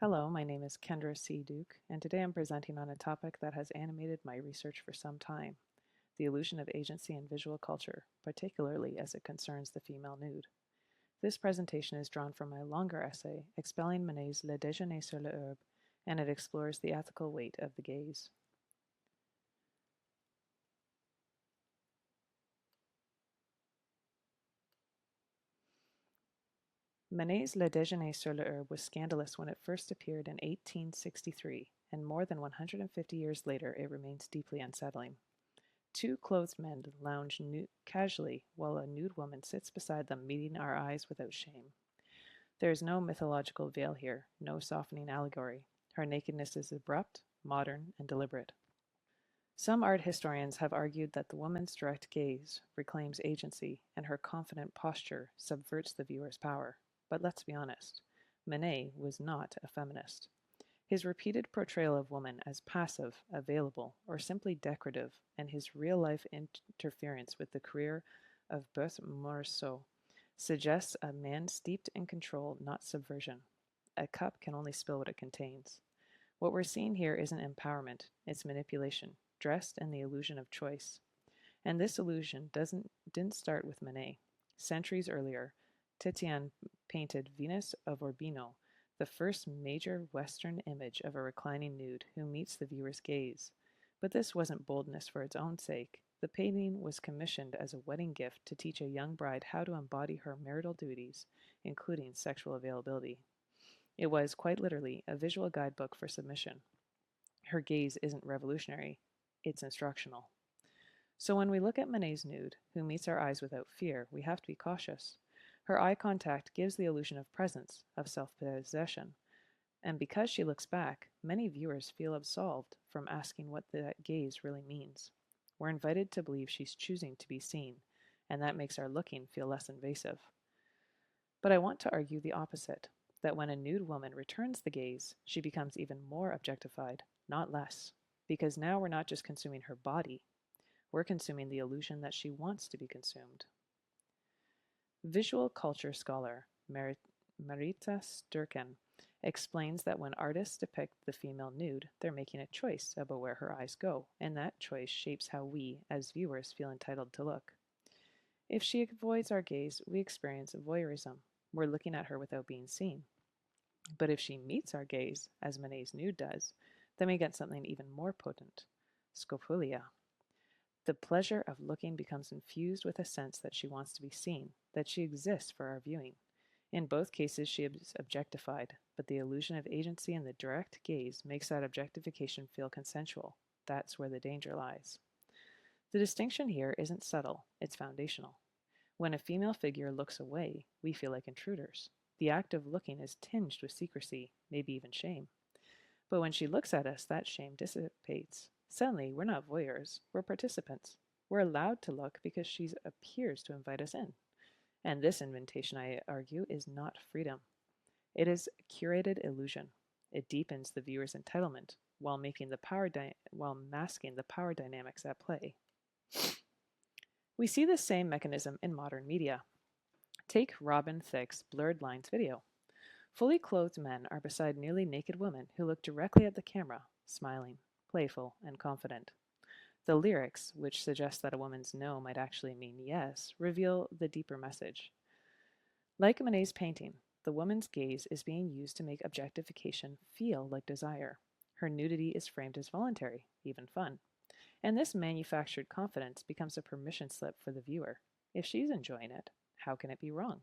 Hello, my name is Kendra C. Duke, and today I'm presenting on a topic that has animated my research for some time, the illusion of agency in visual culture, particularly as it concerns the female nude. This presentation is drawn from my longer essay, Expelling Manet's Le Déjeuner sur l'herbe, and it explores the ethical weight of the gaze. Manet's Le Déjeuner sur l'herbe was scandalous when it first appeared in 1863, and more than 150 years later it remains deeply unsettling. Two clothed men lounge casually while a nude woman sits beside them, meeting our eyes without shame. There is no mythological veil here, no softening allegory. Her nakedness is abrupt, modern, and deliberate. Some art historians have argued that the woman's direct gaze reclaims agency, and her confident posture subverts the viewer's power. But let's be honest, Manet was not a feminist. His repeated portrayal of woman as passive, available, or simply decorative, and his real-life interference with the career of Berthe Morisot suggests a man steeped in control, not subversion. A cup can only spill what it contains. What we're seeing here isn't empowerment, it's manipulation, dressed in the illusion of choice. And this illusion didn't start with Manet. Centuries earlier, Titian painted Venus of Urbino, the first major Western image of a reclining nude who meets the viewer's gaze. But this wasn't boldness for its own sake. The painting was commissioned as a wedding gift to teach a young bride how to embody her marital duties, including sexual availability. It was, quite literally, a visual guidebook for submission. Her gaze isn't revolutionary, it's instructional. So when we look at Manet's nude, who meets our eyes without fear, we have to be cautious. Her eye contact gives the illusion of presence, of self-possession. And because she looks back, many viewers feel absolved from asking what that gaze really means. We're invited to believe she's choosing to be seen, and that makes our looking feel less invasive. But I want to argue the opposite, that when a nude woman returns the gaze, she becomes even more objectified, not less. Because now we're not just consuming her body, we're consuming the illusion that she wants to be consumed. Visual culture scholar Martha Nussbaum explains that when artists depict the female nude, they're making a choice about where her eyes go, and that choice shapes how we, as viewers, feel entitled to look. If she avoids our gaze, we experience voyeurism. We're looking at her without being seen. But if she meets our gaze, as Manet's nude does, then we get something even more potent, scophilia. The pleasure of looking becomes infused with a sense that she wants to be seen, that she exists for our viewing. In both cases, she is objectified, but the illusion of agency in the direct gaze makes that objectification feel consensual. That's where the danger lies. The distinction here isn't subtle, it's foundational. When a female figure looks away, we feel like intruders. The act of looking is tinged with secrecy, maybe even shame. But when she looks at us, that shame dissipates. Suddenly, we're not voyeurs, we're participants. We're allowed to look because she appears to invite us in. And this invitation, I argue, is not freedom. It is curated illusion. It deepens the viewer's entitlement while masking the power dynamics at play. We see the same mechanism in modern media. Take Robin Thicke's Blurred Lines video. Fully clothed men are beside nearly naked women who look directly at the camera, smiling, playful, and confident. The lyrics, which suggest that a woman's no might actually mean yes, reveal the deeper message. Like Manet's painting, the woman's gaze is being used to make objectification feel like desire. Her nudity is framed as voluntary, even fun. And this manufactured confidence becomes a permission slip for the viewer. If she's enjoying it, how can it be wrong?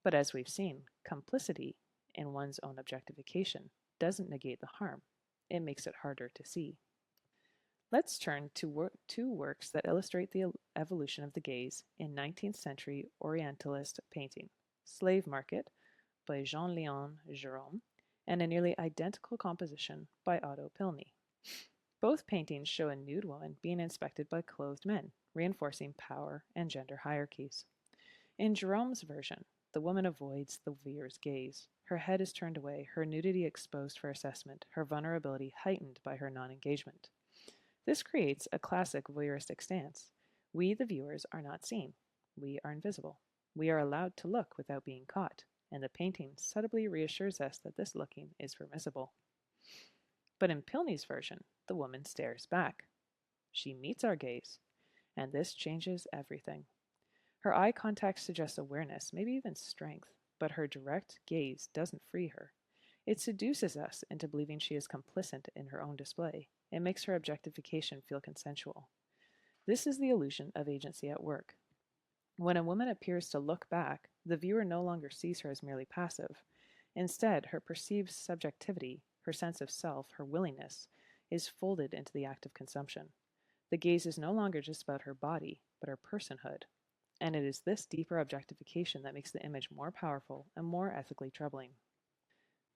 But as we've seen, complicity in one's own objectification doesn't negate the harm. It makes it harder to see. Let's turn to two works that illustrate the evolution of the gaze in 19th century Orientalist painting, Slave Market by Jean-Léon Gérôme, and a nearly identical composition by Otto Pilny. Both paintings show a nude woman being inspected by clothed men, reinforcing power and gender hierarchies. In Gérôme's version, the woman avoids the viewer's gaze. Her head is turned away, her nudity exposed for assessment, her vulnerability heightened by her non-engagement. This creates a classic voyeuristic stance. We, the viewers, are not seen. We are invisible. We are allowed to look without being caught, and the painting subtly reassures us that this looking is permissible. But in Pilney's version, the woman stares back. She meets our gaze, and this changes everything. Her eye contact suggests awareness, maybe even strength, but her direct gaze doesn't free her. It seduces us into believing she is complicit in her own display. It makes her objectification feel consensual. This is the illusion of agency at work. When a woman appears to look back, the viewer no longer sees her as merely passive. Instead, her perceived subjectivity, her sense of self, her willingness, is folded into the act of consumption. The gaze is no longer just about her body, but her personhood. And it is this deeper objectification that makes the image more powerful and more ethically troubling.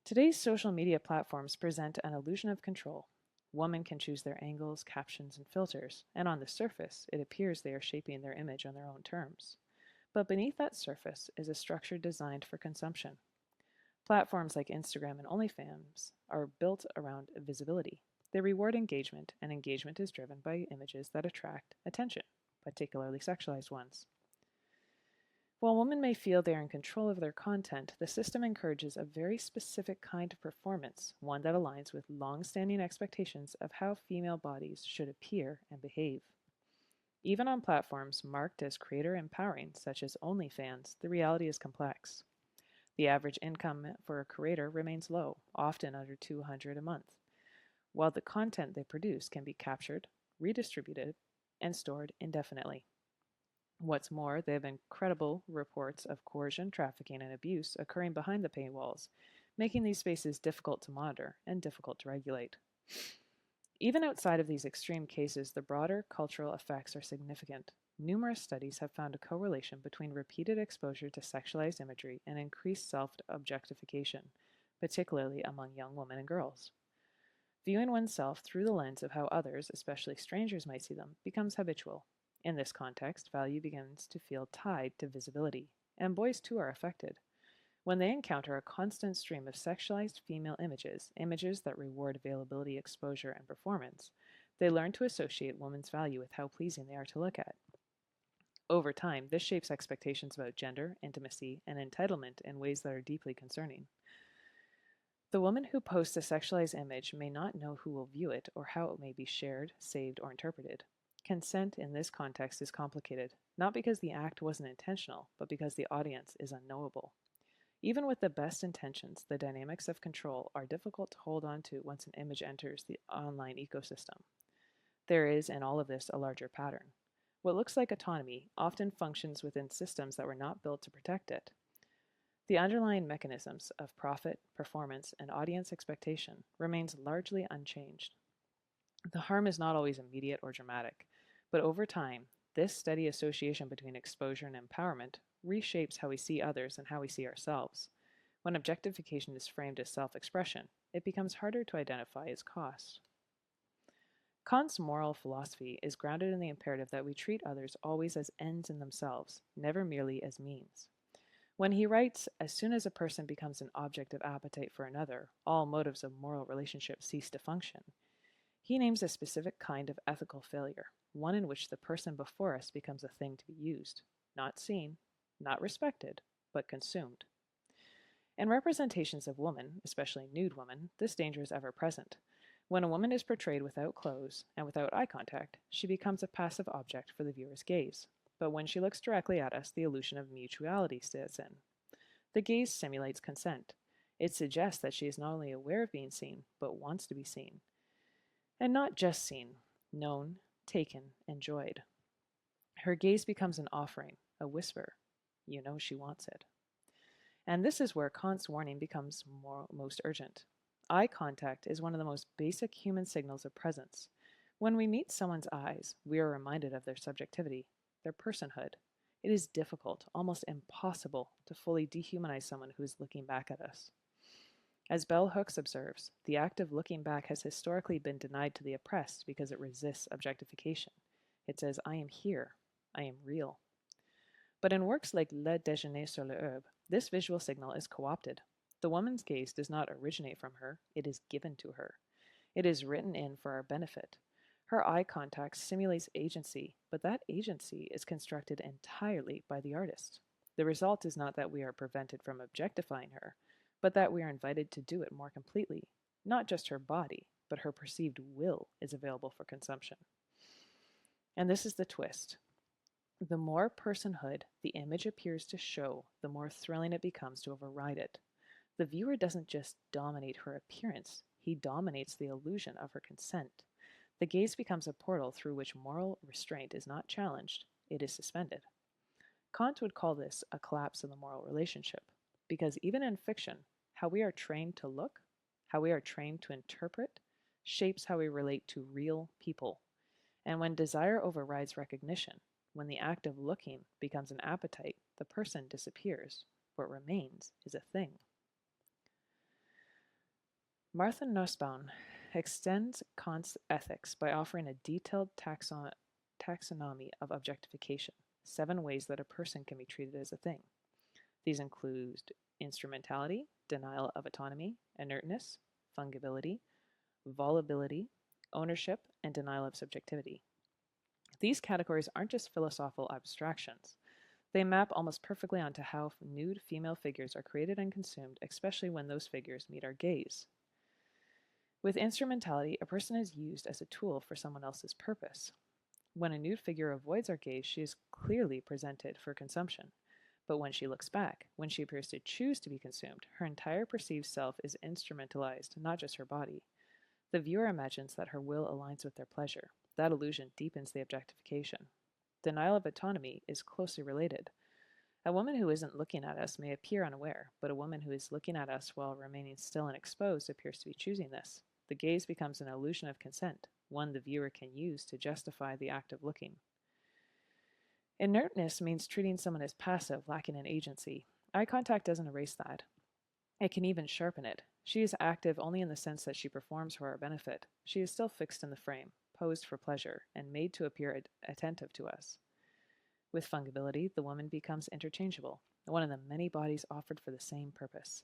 Today's social media platforms present an illusion of control. Women can choose their angles, captions, and filters, and on the surface, it appears they are shaping their image on their own terms. But beneath that surface is a structure designed for consumption. Platforms like Instagram and OnlyFans are built around visibility. They reward engagement, and engagement is driven by images that attract attention, particularly sexualized ones. While women may feel they are in control of their content, the system encourages a very specific kind of performance, one that aligns with long-standing expectations of how female bodies should appear and behave. Even on platforms marked as creator-empowering, such as OnlyFans, the reality is complex. The average income for a creator remains low, often under $200 a month, while the content they produce can be captured, redistributed, and stored indefinitely. What's more, there have been credible reports of coercion, trafficking, and abuse occurring behind the paywalls, making these spaces difficult to monitor and difficult to regulate. Even outside of these extreme cases, the broader cultural effects are significant. Numerous studies have found a correlation between repeated exposure to sexualized imagery and increased self-objectification, particularly among young women and girls. Viewing oneself through the lens of how others, especially strangers, might see them becomes habitual. In this context, value begins to feel tied to visibility, and boys too are affected. When they encounter a constant stream of sexualized female images, images that reward availability, exposure, and performance, they learn to associate women's value with how pleasing they are to look at. Over time, this shapes expectations about gender, intimacy, and entitlement in ways that are deeply concerning. The woman who posts a sexualized image may not know who will view it or how it may be shared, saved, or interpreted. Consent in this context is complicated, not because the act wasn't intentional, but because the audience is unknowable. Even with the best intentions, the dynamics of control are difficult to hold on to once an image enters the online ecosystem. There is, in all of this, a larger pattern. What looks like autonomy often functions within systems that were not built to protect it. The underlying mechanisms of profit, performance, and audience expectation remains largely unchanged. The harm is not always immediate or dramatic, but over time, this steady association between exposure and empowerment reshapes how we see others and how we see ourselves. When objectification is framed as self-expression, it becomes harder to identify as cost. Kant's moral philosophy is grounded in the imperative that we treat others always as ends in themselves, never merely as means. When he writes, as soon as a person becomes an object of appetite for another, all motives of moral relationship cease to function, he names a specific kind of ethical failure, one in which the person before us becomes a thing to be used, not seen, not respected, but consumed. In representations of women, especially nude women, this danger is ever present. When a woman is portrayed without clothes and without eye contact, she becomes a passive object for the viewer's gaze. But when she looks directly at us, the illusion of mutuality sets in. The gaze simulates consent. It suggests that she is not only aware of being seen, but wants to be seen. And not just seen, known, taken, enjoyed. Her gaze becomes an offering, a whisper. You know she wants it. And this is where Kant's warning becomes most urgent. Eye contact is one of the most basic human signals of presence. When we meet someone's eyes, we are reminded of their subjectivity, their personhood. It is difficult, almost impossible, to fully dehumanize someone who is looking back at us. As Bell Hooks observes, the act of looking back has historically been denied to the oppressed because it resists objectification. It says, I am here, I am real. But in works like Le Dejeuner sur l'herbe, this visual signal is co-opted. The woman's gaze does not originate from her, it is given to her. It is written in for our benefit. Her eye contact simulates agency, but that agency is constructed entirely by the artist. The result is not that we are prevented from objectifying her, but that we are invited to do it more completely. Not just her body, but her perceived will is available for consumption. And this is the twist. The more personhood the image appears to show, the more thrilling it becomes to override it. The viewer doesn't just dominate her appearance, he dominates the illusion of her consent. The gaze becomes a portal through which moral restraint is not challenged, it is suspended. Kant would call this a collapse of the moral relationship, because even in fiction, how we are trained to look, how we are trained to interpret, shapes how we relate to real people. And when desire overrides recognition, when the act of looking becomes an appetite, the person disappears. What remains is a thing. Martha Nussbaum extends Kant's ethics by offering a detailed taxonomy of objectification, 7 ways that a person can be treated as a thing. These include instrumentality, denial of autonomy, inertness, fungibility, volubility, ownership, and denial of subjectivity. These categories aren't just philosophical abstractions. They map almost perfectly onto how nude female figures are created and consumed, especially when those figures meet our gaze. With instrumentality, a person is used as a tool for someone else's purpose. When a nude figure avoids our gaze, she is clearly presented for consumption. But when she looks back, when she appears to choose to be consumed, her entire perceived self is instrumentalized, not just her body. The viewer imagines that her will aligns with their pleasure. That illusion deepens the objectification. Denial of autonomy is closely related. A woman who isn't looking at us may appear unaware, but a woman who is looking at us while remaining still and exposed appears to be choosing this. The gaze becomes an illusion of consent, one the viewer can use to justify the act of looking. Inertness means treating someone as passive, lacking in agency. Eye contact doesn't erase that. It can even sharpen it. She is active only in the sense that she performs for our benefit. She is still fixed in the frame, posed for pleasure, and made to appear attentive to us. With fungibility, the woman becomes interchangeable, one of the many bodies offered for the same purpose.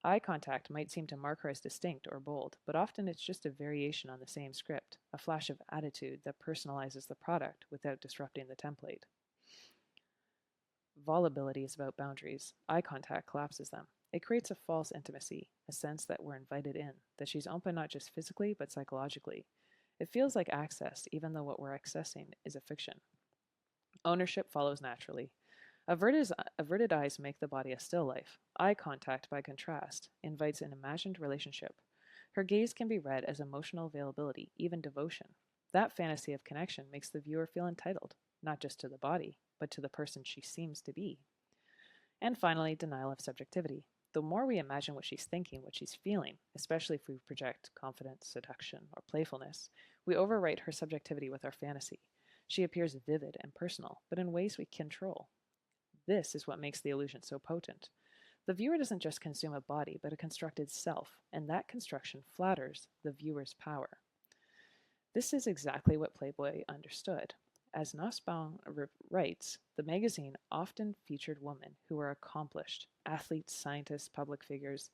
Eye contact might seem to mark her as distinct or bold, but often it's just a variation on the same script, a flash of attitude that personalizes the product without disrupting the template. Volubility is about boundaries. Eye contact collapses them. It creates a false intimacy, a sense that we're invited in, that she's open not just physically, but psychologically. It feels like access, even though what we're accessing is a fiction. Ownership follows naturally. Averted eyes make the body a still life. Eye contact, by contrast, invites an imagined relationship. Her gaze can be read as emotional availability, even devotion. That fantasy of connection makes the viewer feel entitled, not just to the body, but to the person she seems to be. And finally, denial of subjectivity. The more we imagine what she's thinking, what she's feeling, especially if we project confidence, seduction, or playfulness, we overwrite her subjectivity with our fantasy. She appears vivid and personal, but in ways we control. This is what makes the illusion so potent. The viewer doesn't just consume a body, but a constructed self, and that construction flatters the viewer's power. This is exactly what Playboy understood. As Nussbaum writes, the magazine often featured women who were accomplished, athletes, scientists, public figures,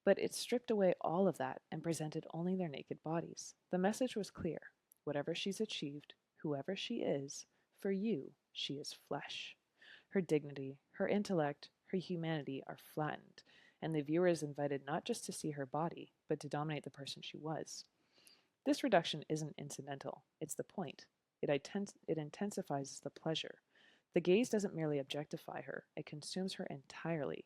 but it stripped away all of that and presented only their naked bodies. The message was clear. Whatever she's achieved, whoever she is, for you, she is flesh. Her dignity, her intellect, her humanity are flattened, and the viewer is invited not just to see her body, but to dominate the person she was. This reduction isn't incidental, it's the point. It intensifies the pleasure. The gaze doesn't merely objectify her, it consumes her entirely.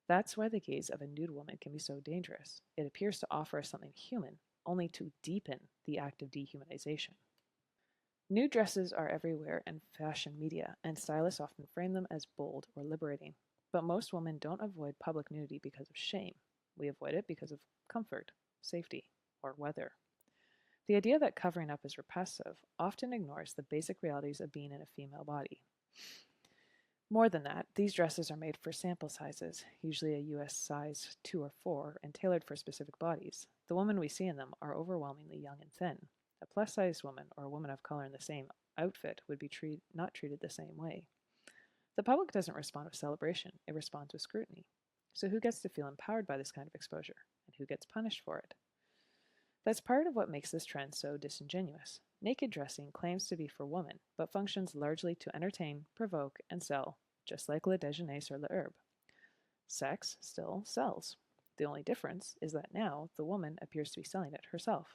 That's why the gaze of a nude woman can be so dangerous. It appears to offer us something human, only to deepen the act of dehumanization. Nude dresses are everywhere in fashion media, and stylists often frame them as bold or liberating. But most women don't avoid public nudity because of shame. We avoid it because of comfort, safety, or weather. The idea that covering up is repressive often ignores the basic realities of being in a female body. More than that, these dresses are made for sample sizes, usually a US size 2 or 4, and tailored for specific bodies. The women we see in them are overwhelmingly young and thin. A plus-sized woman or a woman of color in the same outfit would be not treated the same way. The public doesn't respond with celebration, it responds with scrutiny. So who gets to feel empowered by this kind of exposure, and who gets punished for it? That's part of what makes this trend so disingenuous. Naked dressing claims to be for women, but functions largely to entertain, provoke, and sell just like le déjeuner sur l'herbe. Sex still sells. The only difference is that now the woman appears to be selling it herself.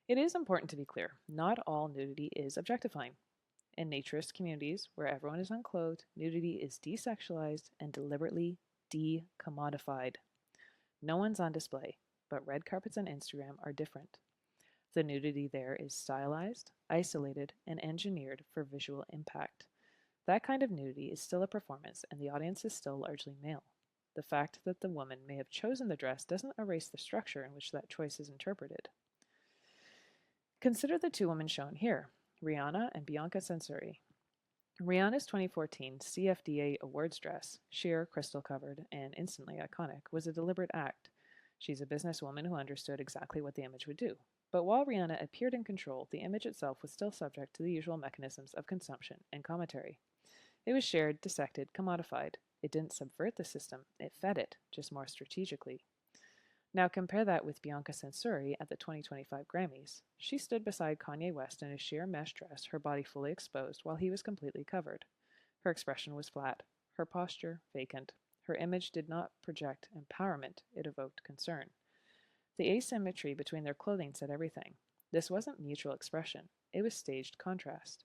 It is important to be clear, not all nudity is objectifying. In naturist communities, where everyone is unclothed, nudity is desexualized and deliberately de-commodified. No one's on display, but red carpets on Instagram are different. The nudity there is stylized, isolated, and engineered for visual impact. That kind of nudity is still a performance, and the audience is still largely male. The fact that the woman may have chosen the dress doesn't erase the structure in which that choice is interpreted. Consider the two women shown here, Rihanna and Bianca Censori. Rihanna's 2014 CFDA awards dress, sheer, crystal-covered, and instantly iconic, was a deliberate act. She's a businesswoman who understood exactly what the image would do. But while Rihanna appeared in control, the image itself was still subject to the usual mechanisms of consumption and commentary. It was shared, dissected, commodified. It didn't subvert the system, it fed it, just more strategically. Now compare that with Bianca Censori at the 2025 Grammys. She stood beside Kanye West in a sheer mesh dress, her body fully exposed while he was completely covered. Her expression was flat, her posture vacant. Her image did not project empowerment, it evoked concern. The asymmetry between their clothing said everything. This wasn't mutual expression, it was staged contrast.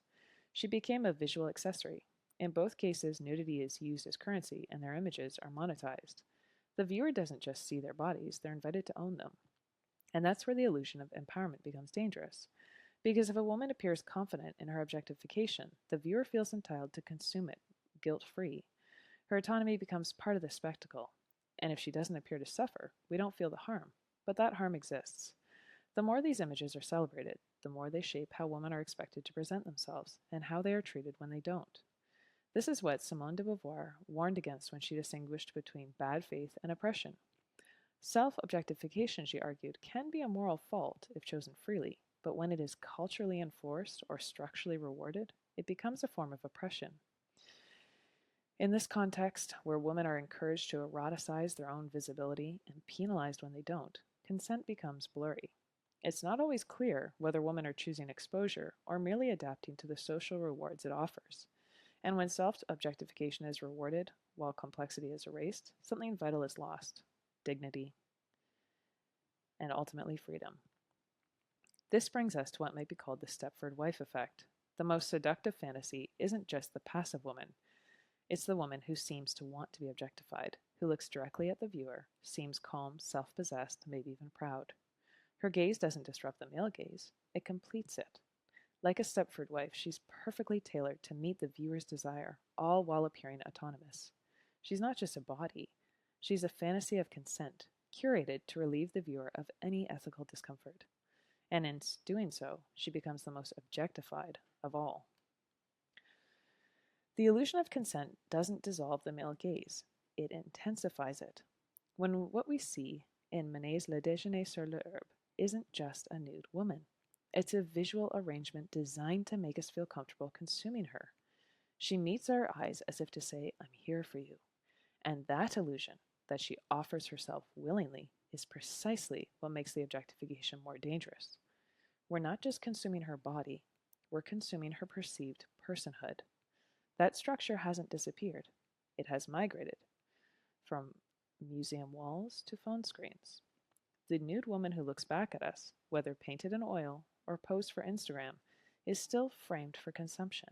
She became a visual accessory. In both cases, nudity is used as currency and their images are monetized. The viewer doesn't just see their bodies, they're invited to own them. And that's where the illusion of empowerment becomes dangerous. Because if a woman appears confident in her objectification, the viewer feels entitled to consume it, guilt-free. Her autonomy becomes part of the spectacle. And if she doesn't appear to suffer, we don't feel the harm. But that harm exists. The more these images are celebrated, the more they shape how women are expected to present themselves and how they are treated when they don't. This is what Simone de Beauvoir warned against when she distinguished between bad faith and oppression. Self-objectification, she argued, can be a moral fault if chosen freely, but when it is culturally enforced or structurally rewarded, it becomes a form of oppression. In this context, where women are encouraged to eroticize their own visibility and penalized when they don't, consent becomes blurry. It's not always clear whether women are choosing exposure or merely adapting to the social rewards it offers. And when self-objectification is rewarded, while complexity is erased, something vital is lost: dignity, and ultimately freedom. This brings us to what might be called the Stepford wife effect. The most seductive fantasy isn't just the passive woman. It's the woman who seems to want to be objectified, who looks directly at the viewer, seems calm, self-possessed, maybe even proud. Her gaze doesn't disrupt the male gaze, it completes it. Like a Stepford wife, she's perfectly tailored to meet the viewer's desire, all while appearing autonomous. She's not just a body, she's a fantasy of consent, curated to relieve the viewer of any ethical discomfort. And in doing so, she becomes the most objectified of all. The illusion of consent doesn't dissolve the male gaze, it intensifies it. When what we see in Manet's Le Déjeuner sur l'herbe isn't just a nude woman. It's a visual arrangement designed to make us feel comfortable consuming her. She meets our eyes as if to say, I'm here for you. And that illusion, that she offers herself willingly, is precisely what makes the objectification more dangerous. We're not just consuming her body, we're consuming her perceived personhood. That structure hasn't disappeared. It has migrated from museum walls to phone screens. The nude woman who looks back at us, whether painted in oil or posed for Instagram, is still framed for consumption.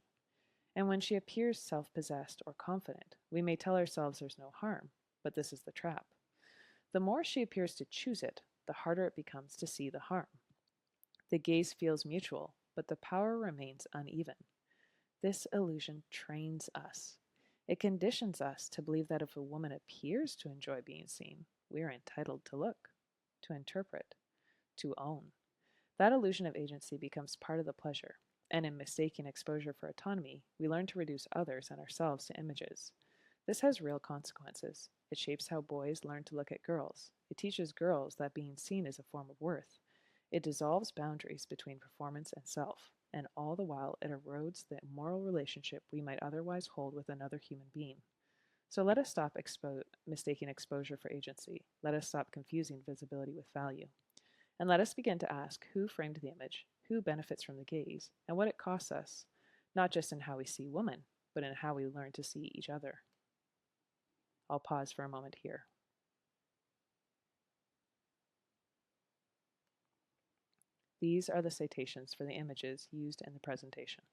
And when she appears self-possessed or confident, we may tell ourselves there's no harm, but this is the trap. The more she appears to choose it, the harder it becomes to see the harm. The gaze feels mutual, but the power remains uneven. This illusion trains us. It conditions us to believe that if a woman appears to enjoy being seen, we are entitled to look, to interpret, to own. That illusion of agency becomes part of the pleasure, and in mistaking exposure for autonomy, we learn to reduce others and ourselves to images. This has real consequences. It shapes how boys learn to look at girls. It teaches girls that being seen is a form of worth. It dissolves boundaries between performance and self, and all the while it erodes the moral relationship we might otherwise hold with another human being. So let us stop mistaking exposure for agency. Let us stop confusing visibility with value. And let us begin to ask who framed the image, who benefits from the gaze, and what it costs us, not just in how we see woman, but in how we learn to see each other. I'll pause for a moment here. These are the citations for the images used in the presentation.